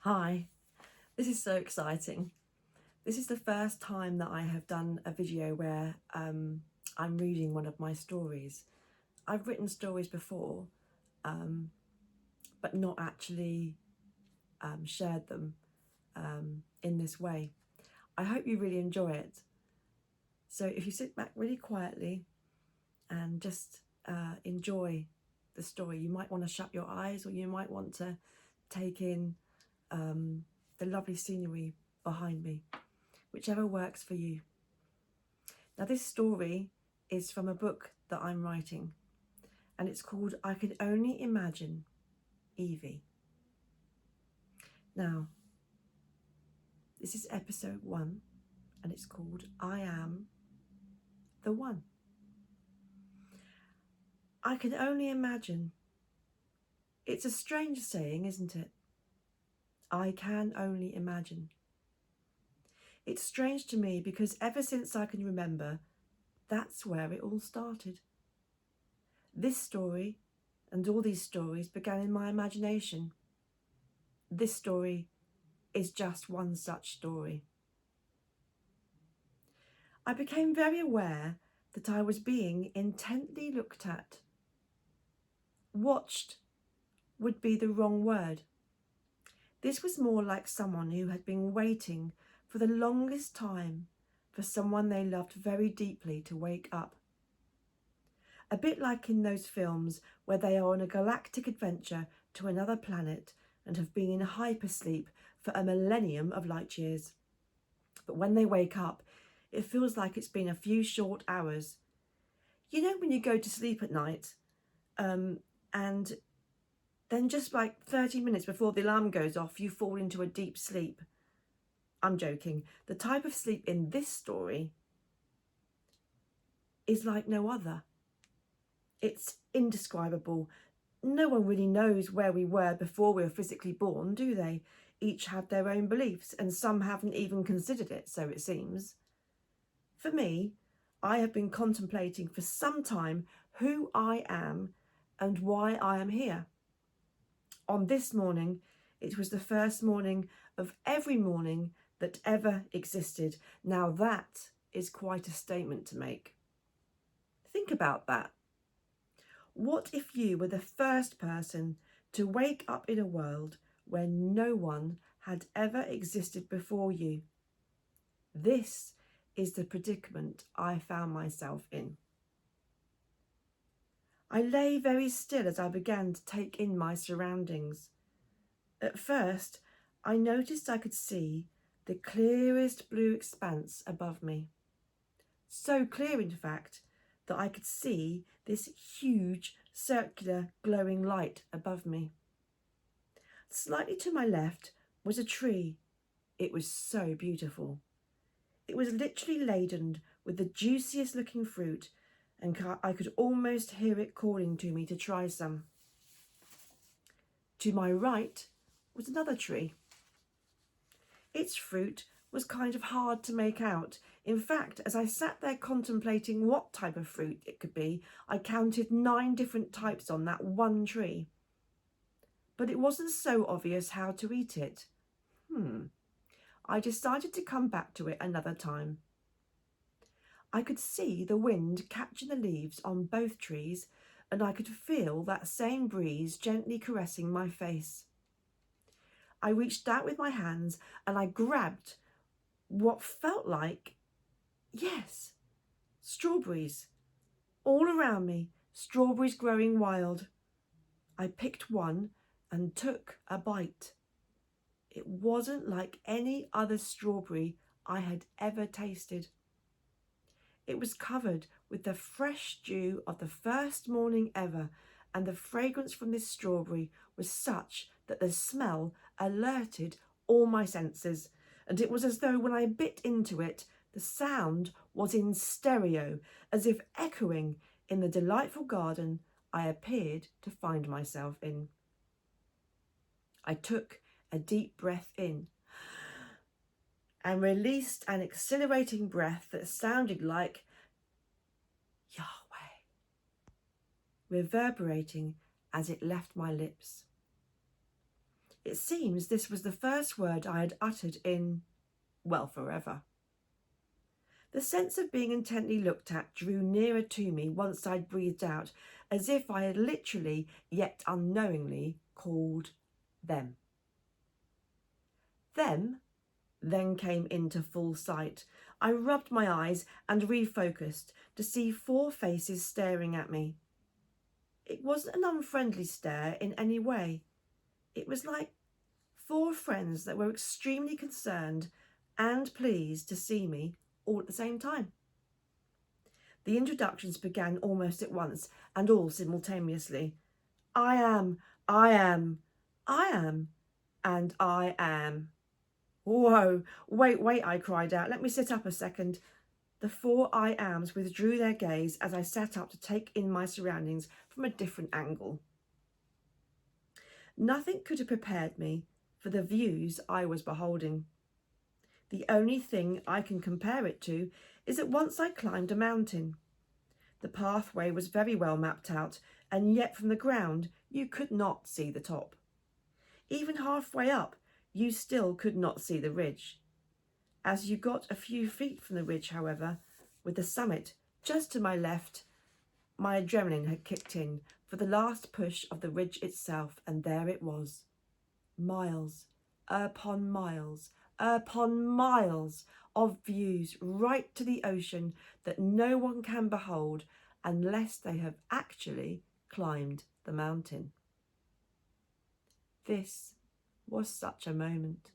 Hi, this is so exciting. This is the first time that I have done a video where I'm reading one of my stories. I've written stories before, but not actually shared them in this way. I hope you really enjoy it. So if you sit back really quietly and just enjoy the story, you might want to shut your eyes, or you might want to take in the lovely scenery behind me, whichever works for you. Now, this story is from a book that I'm writing, and it's called I Could Only Imagine Evie. Now, this is episode 1, and it's called I Am the One. I can only imagine. It's a strange saying, isn't it? I can only imagine. It's strange to me because ever since I can remember, that's where it all started. This story and all these stories began in my imagination. This story is just one such story. I became very aware that I was being intently looked at. Watched would be the wrong word. This was more like someone who had been waiting for the longest time for someone they loved very deeply to wake up. A bit like in those films where they are on a galactic adventure to another planet and have been in hypersleep for a millennium of light years. But when they wake up, it feels like it's been a few short hours. You know when you go to sleep at night and then just like 30 minutes before the alarm goes off, you fall into a deep sleep. I'm joking. The type of sleep in this story is like no other. It's indescribable. No one really knows where we were before we were physically born, do they? Each have their own beliefs, and some haven't even considered it, so it seems. For me, I have been contemplating for some time who I am and why I am here. On this morning, it was the first morning of every morning that ever existed. Now that is quite a statement to make. Think about that. What if you were the first person to wake up in a world where no one had ever existed before you? This is the predicament I found myself in. I lay very still as I began to take in my surroundings. At first, I noticed I could see the clearest blue expanse above me. So clear, in fact, that I could see this huge, circular, glowing light above me. Slightly to my left was a tree. It was so beautiful. It was literally laden with the juiciest looking fruit, and I could almost hear it calling to me to try some. To my right was another tree. Its fruit was kind of hard to make out. In fact, as I sat there contemplating what type of fruit it could be, I counted 9 different types on that one tree. But it wasn't so obvious how to eat it. I decided to come back to it another time. I could see the wind catching the leaves on both trees, and I could feel that same breeze gently caressing my face. I reached out with my hands and I grabbed what felt like, yes, strawberries. All around me, strawberries growing wild. I picked one and took a bite. It wasn't like any other strawberry I had ever tasted. It was covered with the fresh dew of the first morning ever, and the fragrance from this strawberry was such that the smell alerted all my senses, and it was as though when I bit into it, the sound was in stereo, as if echoing in the delightful garden I appeared to find myself in. I took a deep breath in and released an exhilarating breath that sounded like Yahweh, reverberating as it left my lips. It seems this was the first word I had uttered in, well, forever. The sense of being intently looked at drew nearer to me once I'd breathed out, as if I had literally, yet unknowingly, called them. Them then came into full sight. I rubbed my eyes and refocused to see 4 faces staring at me. It wasn't an unfriendly stare in any way. It was like 4 friends that were extremely concerned and pleased to see me all at the same time. The introductions began almost at once and all simultaneously. I am, and I am. Whoa, wait, I cried out. Let me sit up a second. The 4 I ams withdrew their gaze as I sat up to take in my surroundings from a different angle. Nothing could have prepared me for the views I was beholding. The only thing I can compare it to is that once I climbed a mountain. The pathway was very well mapped out, and yet from the ground you could not see the top. Even halfway up, you still could not see the ridge. As you got a few feet from the ridge, however, with the summit just to my left, my adrenaline had kicked in for the last push of the ridge itself, and there it was. Miles upon miles of views right to the ocean that no one can behold unless they have actually climbed the mountain. This was such a moment.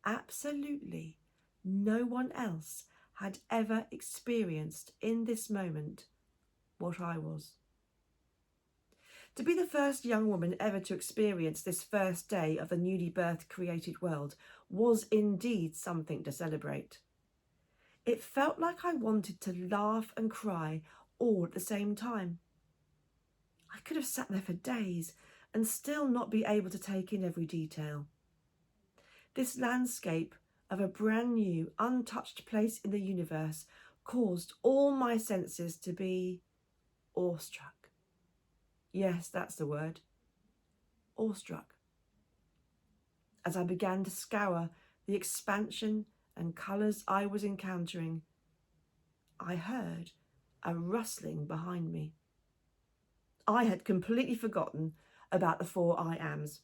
Absolutely no one else had ever experienced in this moment what I was. To be the first young woman ever to experience this first day of the newly birthed created world was indeed something to celebrate. It felt like I wanted to laugh and cry all at the same time. I could have sat there for days and still not be able to take in every detail. This landscape of a brand new, untouched place in the universe caused all my senses to be awestruck. Yes, that's the word. Awestruck. As I began to scour the expansion and colours I was encountering, I heard a rustling behind me. I had completely forgotten about the 4 I ams.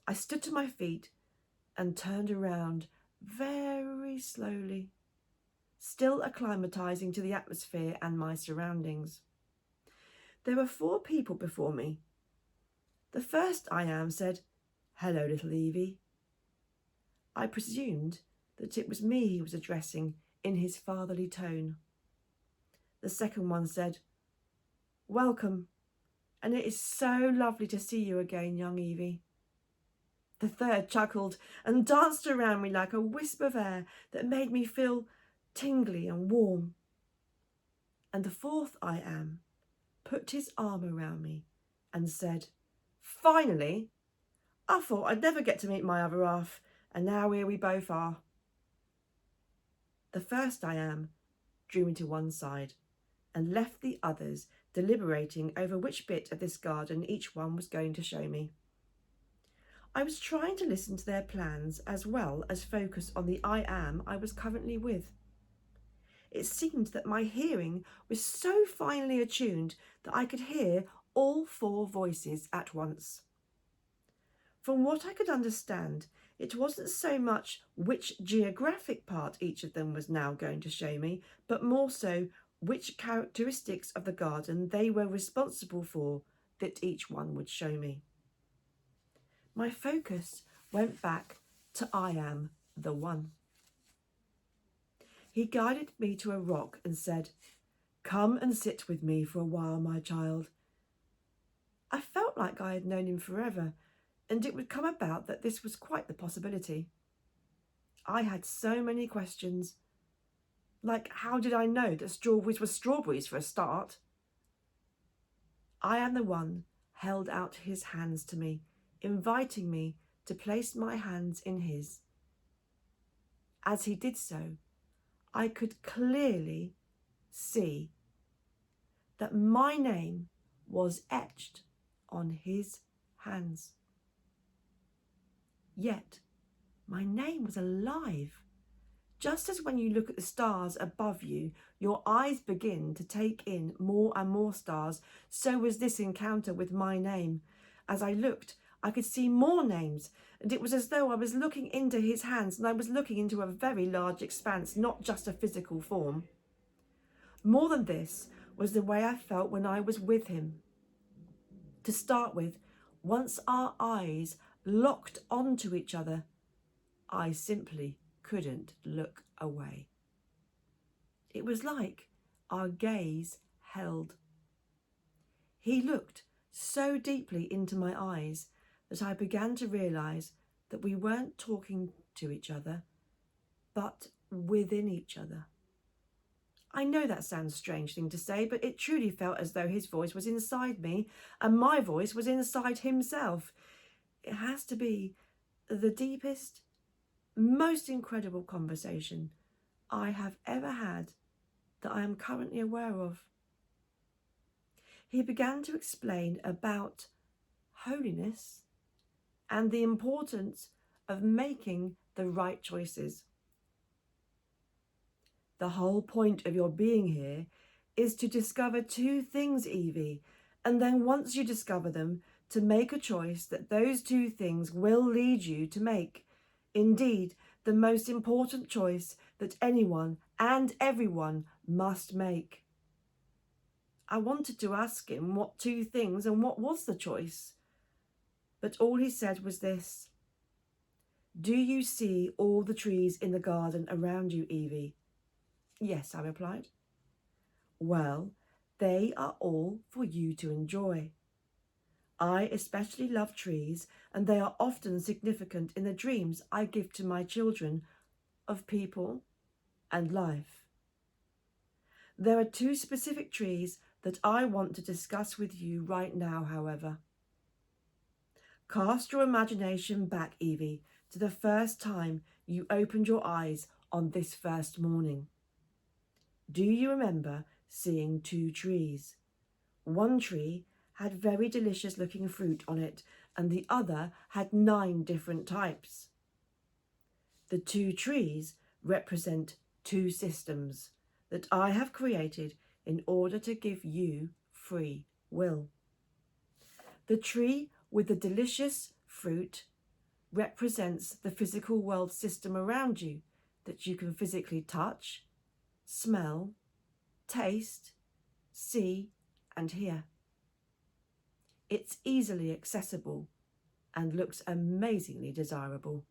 I stood to my feet and turned around very slowly, still acclimatizing to the atmosphere and my surroundings. There were 4 people before me. The first I am said, "Hello, little Evie." I presumed that it was me he was addressing in his fatherly tone. The second one said, "Welcome, and it is so lovely to see you again, young Evie." The third chuckled and danced around me like a wisp of air that made me feel tingly and warm. And the 4th I am put his arm around me and said, "Finally, I thought I'd never get to meet my other half, and now here we both are." The first I am drew me to one side and left the others deliberating over which bit of this garden each one was going to show me. I was trying to listen to their plans as well as focus on the I am I was currently with. It seemed that my hearing was so finely attuned that I could hear all 4 voices at once. From what I could understand, it wasn't so much which geographic part each of them was now going to show me, but more so which characteristics of the garden they were responsible for that each one would show me. My focus went back to I am the one. He guided me to a rock and said, "Come and sit with me for a while, my child." I felt like I had known him forever, and it would come about that this was quite the possibility. I had so many questions. Like, how did I know that strawberries were strawberries for a start? I am the one held out his hands to me, inviting me to place my hands in his. As he did so, I could clearly see that my name was etched on his hands. Yet my name was alive. Just as when you look at the stars above you, your eyes begin to take in more and more stars, so was this encounter with my name. As I looked, I could see more names, and it was as though I was looking into his hands, and I was looking into a very large expanse, not just a physical form. More than this was the way I felt when I was with him. To start with, once our eyes locked onto each other, I simply couldn't look away. It was like our gaze held. He looked so deeply into my eyes that I began to realise that we weren't talking to each other, but within each other. I know that sounds a strange thing to say, but it truly felt as though his voice was inside me and my voice was inside himself. It has to be the deepest, most incredible conversation I have ever had that I am currently aware of. He began to explain about holiness and the importance of making the right choices. The whole point of your being here is to discover two things, Evie, and then once you discover them, to make a choice that those two things will lead you to make. Indeed, the most important choice that anyone and everyone must make. I wanted to ask him what two things and what was the choice, but all he said was this: "Do you see all the trees in the garden around you, Evie?" "Yes," I replied. "Well, they are all for you to enjoy. I especially love trees, and they are often significant in the dreams I give to my children of people and life. There are two specific trees that I want to discuss with you right now, however. Cast your imagination back, Evie, to the first time you opened your eyes on this first morning. Do you remember seeing two trees? One tree had very delicious looking fruit on it, and the other had 9 different types. The two trees represent two systems that I have created in order to give you free will. The tree with the delicious fruit represents the physical world system around you that you can physically touch, smell, taste, see, and hear. It's easily accessible and looks amazingly desirable.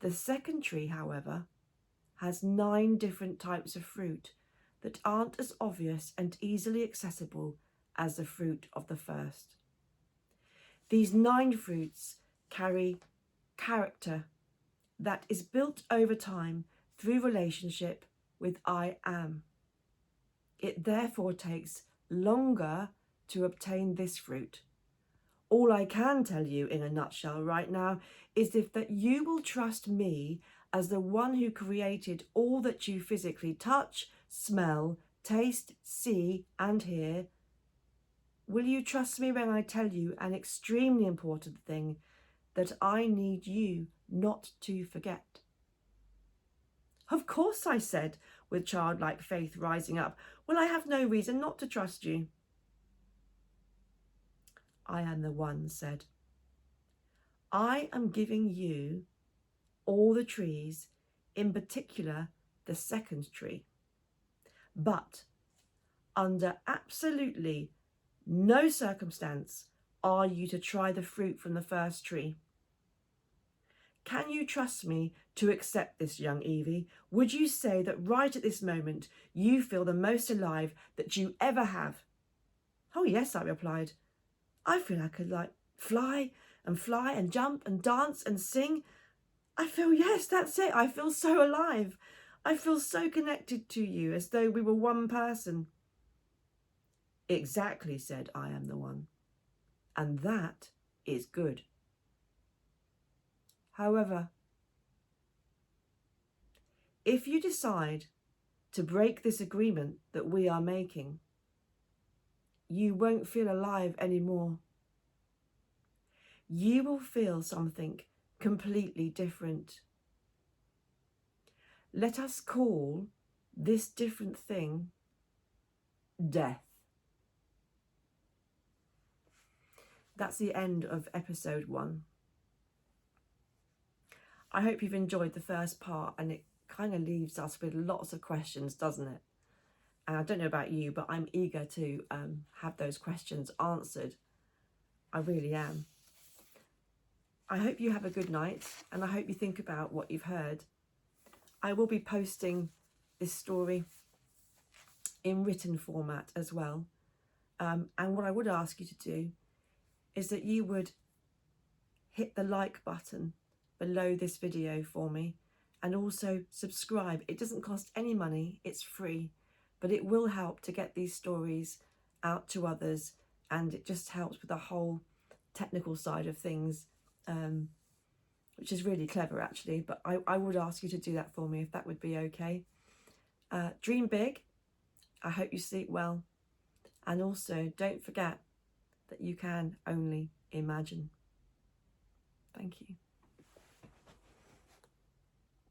The second tree, however, has 9 different types of fruit that aren't as obvious and easily accessible as the fruit of the first. These 9 fruits carry character that is built over time through relationship with I am. It therefore takes longer to obtain this fruit. All I can tell you in a nutshell right now is that you will trust me as the one who created all that you physically touch, smell, taste, see, and hear. Will you trust me when I tell you an extremely important thing that I need you not to forget?" "Of course," I said, with childlike faith rising up. "Well, I have no reason not to trust you." I am the one said, "I am giving you all the trees, in particular the second tree. But under absolutely no circumstance are you to try the fruit from the first tree. Can you trust me to accept this, young Evie? Would you say that right at this moment you feel the most alive that you ever have?" "Oh yes," I replied. "I feel I could fly and jump and dance and sing. I feel, yes, that's it. I feel so alive. I feel so connected to you, as though we were one person." "Exactly," said I am the one. "And that is good. However, if you decide to break this agreement that we are making, you won't feel alive anymore. you will feel something completely different. Let us call this different thing death. That's the end of episode 1. I hope you've enjoyed the first part, and it kind of leaves us with lots of questions, doesn't it? And I don't know about you, but I'm eager to have those questions answered. I really am. I hope you have a good night, and I hope you think about what you've heard. I will be posting this story in written format as well. And what I would ask you to do is that you would hit the like button below this video for me, and also subscribe. It doesn't cost any money, it's free, but it will help to get these stories out to others, and it just helps with the whole technical side of things, which is really clever actually. But I would ask you to do that for me if that would be okay. Dream big. I hope you sleep well, and also don't forget that you can only imagine. Thank you.